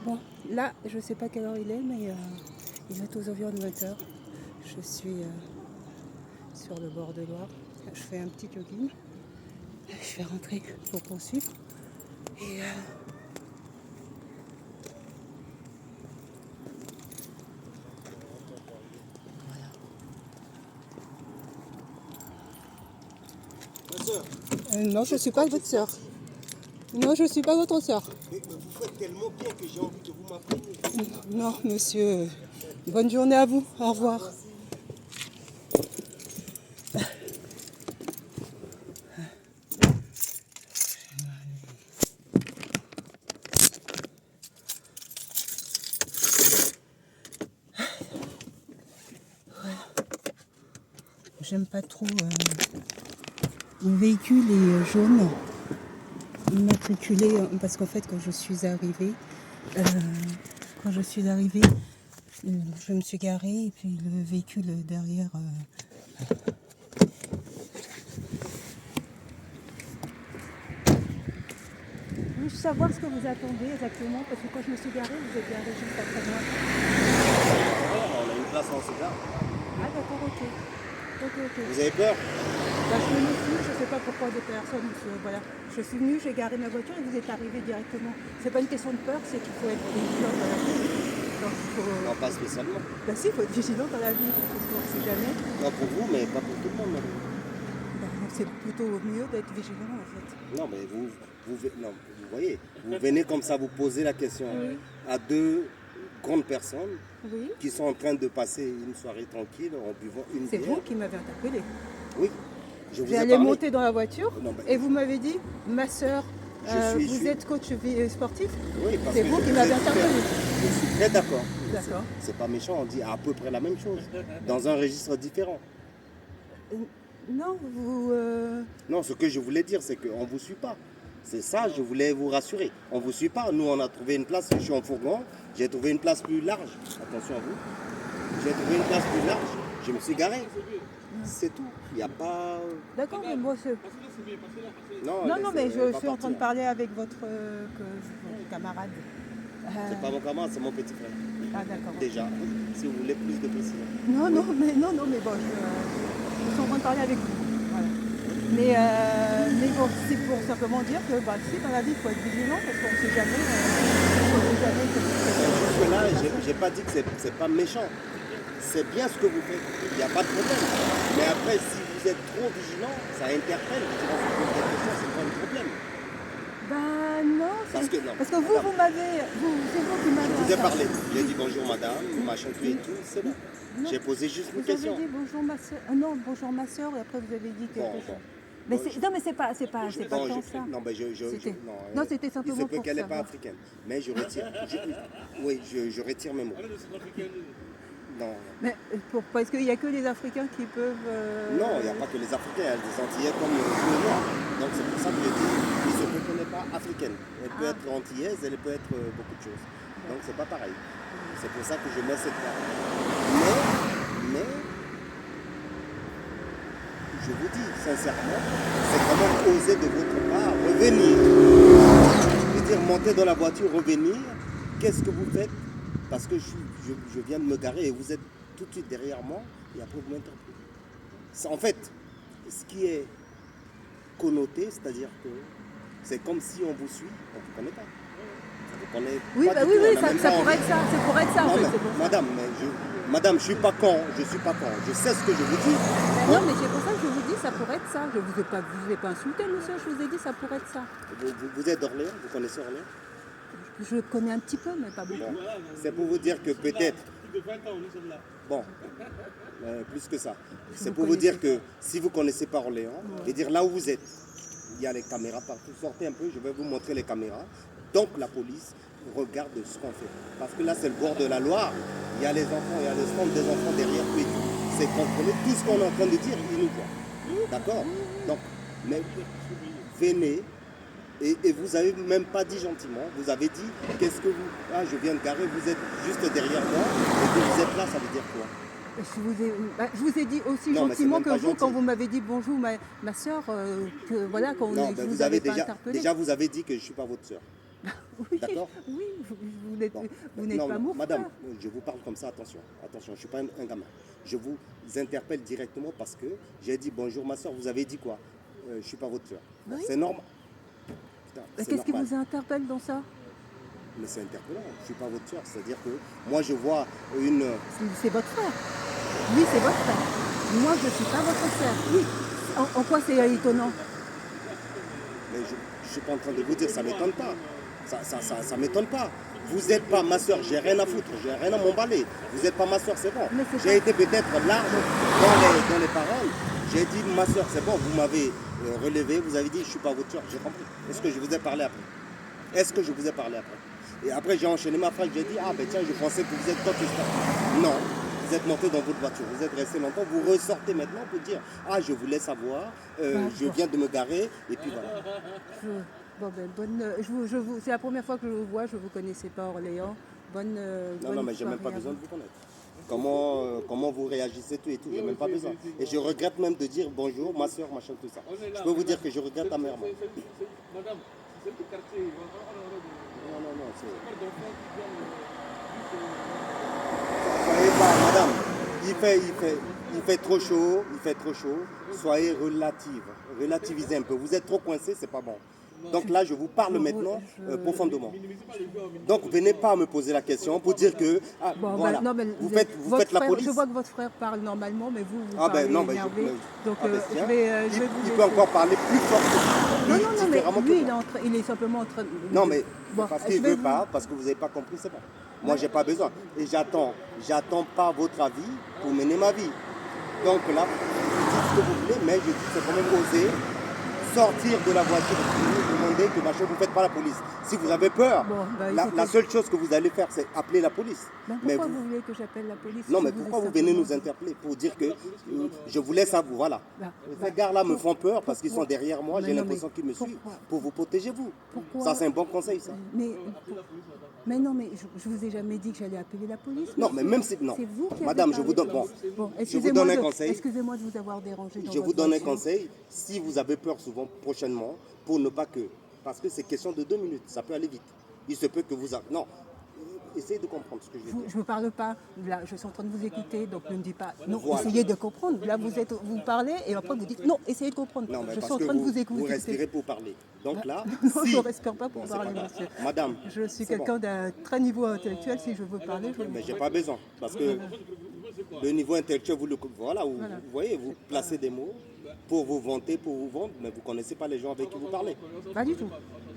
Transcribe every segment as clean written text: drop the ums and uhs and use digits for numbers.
Bon, là, je ne sais pas quelle heure il est, mais il est aux environs de 20 h. Je suis sur le bord de Loire. Je fais un petit jogging. Je vais rentrer pour poursuivre. Et voilà. Non, je ne suis pas votre sœur. Non, je ne suis pas votre sœur. Mais vous faites tellement bien que j'ai envie de vous m'appeler. Non, monsieur. Bonne journée à vous. Au revoir. J'aime pas trop. Le véhicule est jaune, immatriculé, parce qu'en fait, quand je suis arrivée, je me suis garée et puis le véhicule derrière. Je veux savoir ce que vous attendez exactement, parce que quand je me suis garée, vous êtes garée juste après moi. On a une place en cigare. Ah d'accord, ok. Vous avez peur? Bah, je me méfie, je ne sais pas pourquoi des personnes. Voilà. Je suis venue, j'ai garé ma voiture et vous êtes arrivé directement. C'est pas une question de peur, c'est qu'il faut être vigilant dans la vie. Donc, Non, pas spécialement. Bah si, il faut être vigilant dans la vie, parce qu'on ne sait jamais. Pas pour vous, mais pas pour tout le monde. Bah, c'est plutôt mieux d'être vigilant en fait. Non, mais non, vous voyez, vous venez comme ça, vous posez la question à deux grandes personnes qui sont en train de passer une soirée tranquille en buvant une bière. C'est vous qui m'avez interpellé. Oui, je vous ai J'allais parlé. monter dans la voiture et vous m'avez dit, ma soeur, vous êtes coach sportif. Oui, parce c'est que vous qui m'avez interpellé. Je suis très d'accord. D'accord. C'est pas méchant, on dit à peu près la même chose, dans un registre différent. Non, Non, ce que je voulais dire, c'est qu'on ne vous suit pas. C'est ça, je voulais vous rassurer. On ne vous suit pas. Nous, on a trouvé une place, je suis en fourgon, j'ai trouvé une place plus large. Attention à vous. J'ai trouvé une place plus large, je me suis garé. C'est tout. Il n'y a pas... D'accord, mais moi, c'est... Non, mais je suis en train de parler avec votre camarade. C'est pas mon camarade, c'est mon petit frère. Ah, d'accord. Déjà, si vous voulez plus de précision. Non, mais bon, je suis en train de parler avec vous. Voilà. Mais bon, c'est pour simplement dire que si dans la vie, il faut être vigilant parce qu'on ne sait jamais. Jusque-là, je n'ai pas dit que c'est pas méchant. C'est bien ce que vous faites. Il n'y a pas de problème. Mais après, si vous êtes trop vigilant, ça interpelle. Je dirais, vous posez des questions, c'est pas un problème. Ben non, parce que c'est vous qui m'avez... Je vous ai parlé. J'ai dit bonjour madame, machin tout et tout, c'est bon. J'ai posé juste une question. Vous avez dit bonjour ma soeur. Non, bonjour ma soeur, et après vous avez dit quelque chose. Mais non, mais c'est pas tant ça. Non, mais non, c'était simplement il se peut pour qu'elle n'est savoir. pas africaine. Mais je retire. Je retire mes mots. Non. Mais parce qu'il n'y a que les Africains qui peuvent... Non, il n'y a pas que les Africains, il y a des Antillais comme le Noirs. Donc c'est pour ça que je dis, il se peut qu'elle n'est pas africaine. Elle peut être antillaise, elle peut être beaucoup de choses. Donc c'est pas pareil. C'est pour ça que je mets cette carte. Mais, je vous dis sincèrement, c'est quand même osé de votre part revenir. Je veux dire, monter dans la voiture, revenir, qu'est-ce que vous faites? Parce que je viens de me garer et vous êtes tout de suite derrière moi et après vous m'interpellez. En fait, ce qui est connoté, c'est-à-dire que c'est comme si on vous suit, on ne vous connaît pas. Oui, ça pourrait être ça. C'est pour être ça en fait. Madame, je suis pas con, je sais ce que je vous dis. Non, mais c'est pour ça que je vous dis, ça pourrait être ça. Je vous ai pas insulté, monsieur, je vous ai dit, ça pourrait être ça. Vous êtes d'Orléans, vous connaissez Orléans? Je connais un petit peu, mais pas beaucoup. Bon, c'est pour vous dire que peut-être... Bon, plus que ça. C'est pour vous dire que si vous ne connaissez pas Orléans, et dire là où vous êtes, il y a les caméras partout. Sortez un peu, je vais vous montrer les caméras. Donc la police regarde ce qu'on fait. Parce que là, c'est le bord de la Loire. Il y a les enfants, il y a le stand des enfants derrière tout et tout. C'est contrôlé. Tout ce qu'on est en train de dire, ils nous voient. D'accord? Donc, mais venez. Et vous n'avez même pas dit gentiment, vous avez dit, qu'est-ce que vous... Ah, je viens de garer, vous êtes juste derrière moi, et que vous êtes là, ça veut dire quoi? Je vous ai dit aussi gentiment que vous, quand vous m'avez dit bonjour ma soeur, que voilà, quand non, je vous avez pas interpellé. Déjà, vous avez dit que je ne suis pas votre soeur. Oui, D'accord? oui, Bon. vous n'êtes Non, pas mon madame, frère. je vous parle comme ça, attention, attention, je ne suis pas un gamin. Je vous interpelle directement parce que j'ai dit bonjour ma soeur, vous avez dit quoi? Je ne suis pas votre soeur. Bon, Oui. c'est normal. Putain, c'est Qu'est-ce qui normal. vous interpelle dans ça? Mais c'est interpellant, je ne suis pas votre soeur. C'est-à-dire que moi je vois une. C'est votre frère. Lui, c'est votre frère. Moi, je ne suis pas votre frère. Oui, En quoi c'est étonnant? mais je ne suis pas en train de vous dire, ça ne m'étonne pas. Ça m'étonne pas. Vous n'êtes pas ma soeur, j'ai rien à foutre, j'ai rien à m'emballer. Vous n'êtes pas ma soeur, c'est bon. J'ai été peut-être large dans les paroles. J'ai dit ma soeur, c'est bon, vous m'avez relevé, vous avez dit je ne suis pas votre soeur, j'ai compris. Est-ce que je vous ai parlé après? Est-ce que je vous ai parlé après? Et après j'ai enchaîné ma phrase, j'ai dit ah ben tiens, je pensais que vous êtes votre histoire. Non, vous êtes monté dans votre voiture, vous êtes resté longtemps, vous ressortez maintenant pour dire ah je voulais savoir, je viens de me garer et puis voilà. Bon, ben, c'est la première fois que je vous vois, je ne vous connaissais pas Orléans. Non, mais j'ai même pas besoin de vous connaître. Comment vous réagissez tout et tout, j'ai même pas besoin. Et je regrette même de dire bonjour, ma soeur, machin, tout ça. Je peux vous dire que je regrette amèrement. Madame, c'est le quartier. Non, c'est... Pas d'enfants qui Soyez pas, madame, il fait trop chaud, soyez relativisez un peu. Vous êtes trop coincé, c'est pas bon. Donc là, je vous parle maintenant profondément. Donc venez pas me poser la question pour dire que voilà, vous faites la police. Je vois que votre frère parle normalement, mais vous parlez énervé. Donc tiens, je vais vous il peut encore parler plus fort que lui, non, différemment mais lui, que moi. il est simplement en train de... Non, mais Bon, parce qu'il ne veut pas, parce que vous n'avez pas compris, c'est bon. Moi, j'ai pas besoin. Et j'attends pas votre avis pour mener ma vie. Donc là, vous dites ce que vous voulez, mais je dis c'est quand même oser sortir de la voiture et vous demander que machin, vous ne faites pas la police. Si vous avez peur, la seule chose que vous allez faire, c'est appeler la police. Mais pourquoi vous voulez que j'appelle la police? Non, mais pourquoi vous venez nous interpeller pour dire que je vous laisse à vous, voilà. Ces gars-là me font peur parce qu'ils sont derrière moi, j'ai l'impression qu'ils me suivent pour vous protéger, vous. Ça, c'est un bon conseil, ça. Mais non, mais je vous ai jamais dit que j'allais appeler la police. Non, mais même si... Non, c'est vous qui madame, je vous donne... Bon, je vous donne un conseil. Excusez-moi de vous avoir dérangé. Je vous donne un conseil. Si vous avez peur souvent, prochainement, pour ne pas que... Parce que c'est question de 2 minutes, ça peut aller vite. Il se peut que vous... Non, essayez de comprendre ce que je veux dire. Je ne parle pas, là, je suis en train de vous écouter, donc ne me dites pas, non, Voilà. essayez de comprendre. Là, vous parlez et après vous dites, non, essayez de comprendre. Non, mais je parce suis en que train de vous écouter. vous respirez pour parler. Donc là, non, si... je ne respire pas pour parler, monsieur. Madame, je suis quelqu'un d'un très niveau intellectuel, si je veux parler. Mais j'ai pas besoin, parce que le niveau intellectuel, voilà, vous voyez, vous placez des mots pour vous vanter, pour vous vendre, mais vous ne connaissez pas les gens avec qui vous parlez. Pas du tout.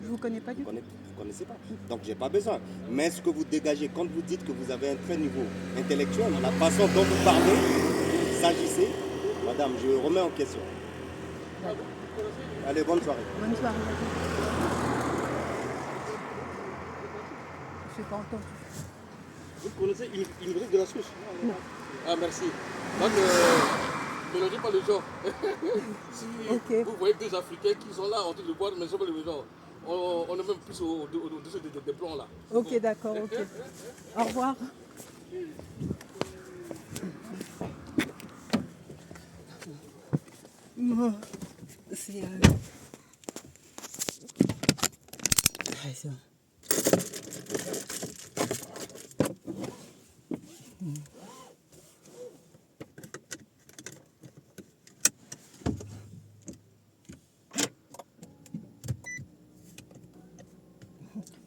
Je ne vous connais pas du tout. Vous ne connaissez pas. Donc j'ai pas besoin. Mais ce que vous dégagez, quand vous dites que vous avez un très niveau intellectuel, la façon dont vous parlez, vous agissez, madame, je remets en question. Allez, bonne soirée. Bonne soirée. Je n'ai pas entendu. Vous connaissez Imric de la Suisse? Non. Ah, merci. Donc, mélangez pas les gens. Si vous voyez deux Africains qui sont là en train de boire, mais pas les gens. On est même plus au-dessus des plans là. Ok, d'accord, ok. Au revoir. C'est...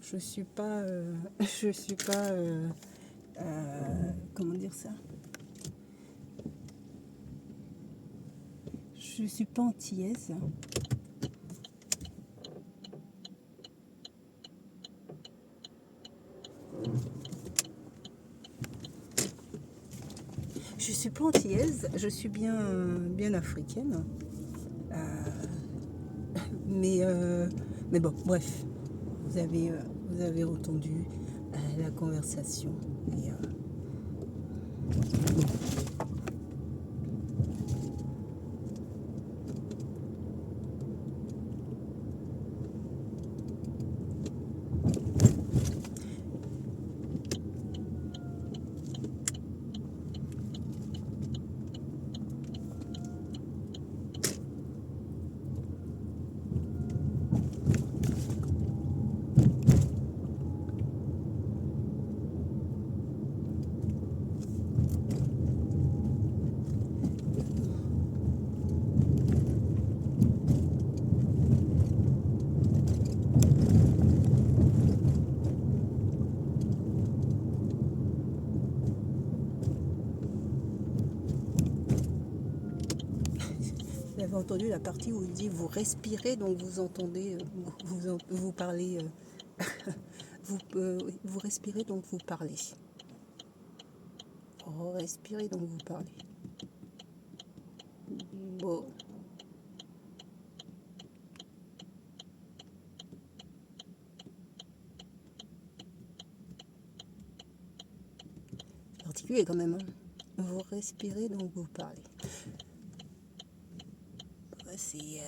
Je suis pas, comment dire ça? Je suis pas antillaise. Je suis pas antillaise, je suis bien africaine. Mais bon, bref. Vous avez entendu la conversation. Et, bon. avez entendu la partie où il dit vous respirez, donc vous entendez, vous parlez, vous respirez, donc vous parlez. Oh, respirez, donc vous parlez. Bon. Particulier quand même. Hein. Vous respirez, donc vous parlez. C'est